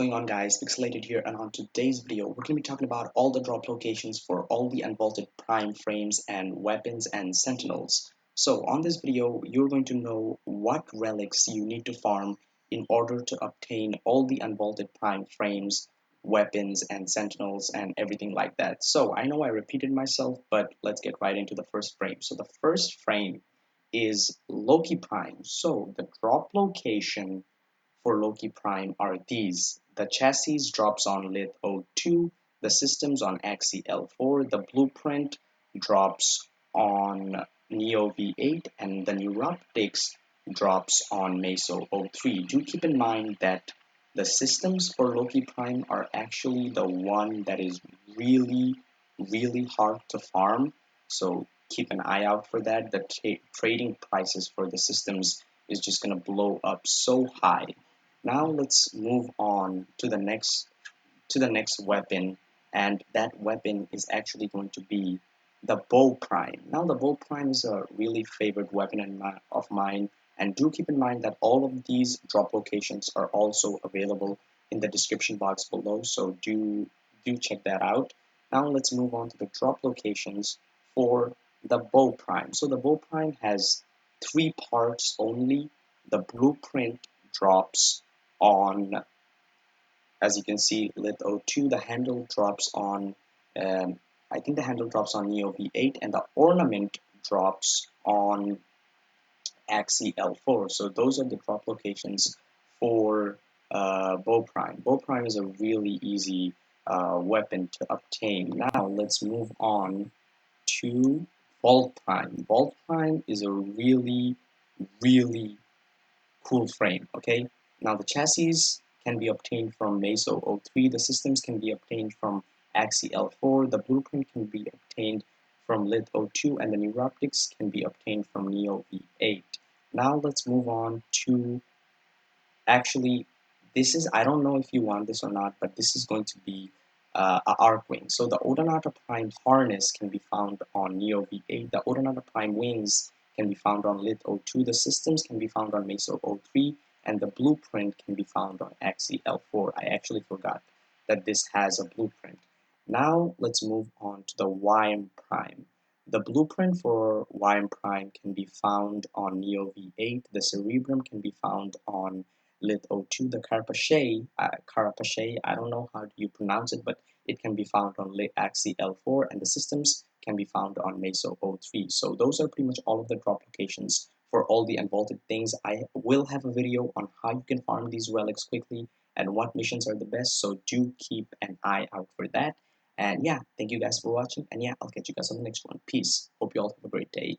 going on, guys? Pixelated here, and on today's video we're going to be talking about all the drop locations for all the unvaulted prime frames and weapons and sentinels. So on this video you're going to know what relics you need to farm in order to obtain all the unvaulted prime frames, weapons and sentinels and everything like that. So I know I repeated myself, but let's get right into the first frame. So the first frame is Loki Prime. So the drop location for Loki Prime are these: the chassis drops on LITHO2, the systems on XCL4, the blueprint drops on Neo V8, and the NEUROPTICS drops on MESO 03. Do keep in mind that the systems for Loki Prime are actually the one that is really hard to farm, so keep an eye out for that. The trading prices for the systems is just going to blow up so high. Now let's move on to the next weapon, and that weapon is actually going to be the Bow Prime. Now the Bow Prime is a really favorite weapon of mine, and do keep in mind that all of these drop locations are also available in the description box below, so do check that out. Now let's move on to the drop locations for the Bow Prime. So the Bow Prime has three parts only. The blueprint drops on, as you can see, LITHO2. The handle drops on, I think the handle drops on Neo V8, and the ornament drops on XCL4. So those are the drop locations for Bow Prime. Bow Prime is a really easy weapon to obtain. Now let's move on to Vault Prime. Vault Prime is a really cool frame. Okay, now the chassis can be obtained from MESO 03, the systems can be obtained from XCL4, the blueprint can be obtained from LITHO2, and the NEUROPTICS can be obtained from Neo V8. Now let's move on to, actually, this is, I don't know if you want this or not, but this is going to be a Arcwing. So the Odonata Prime harness can be found on Neo V8, the Odonata Prime wings can be found on LITHO2, the systems can be found on MESO 03, and the blueprint can be found on XCL4. I actually forgot that this has a blueprint. Now let's move on to the WYRM Prime. The blueprint for WYRM Prime can be found on Neo V8, the Cerebrum can be found on LITHO2, the Carapace, I don't know how you pronounce it, but it can be found on XCL4, and the systems can be found on MESO 03. So those are pretty much all of the drop locations for all the unvaulted things. I will have a video on how you can farm these relics quickly and what missions are the best, so do keep an eye out for that. And yeah, thank you guys for watching, and yeah, I'll catch you guys on the next one. Peace. Hope you all have a great day.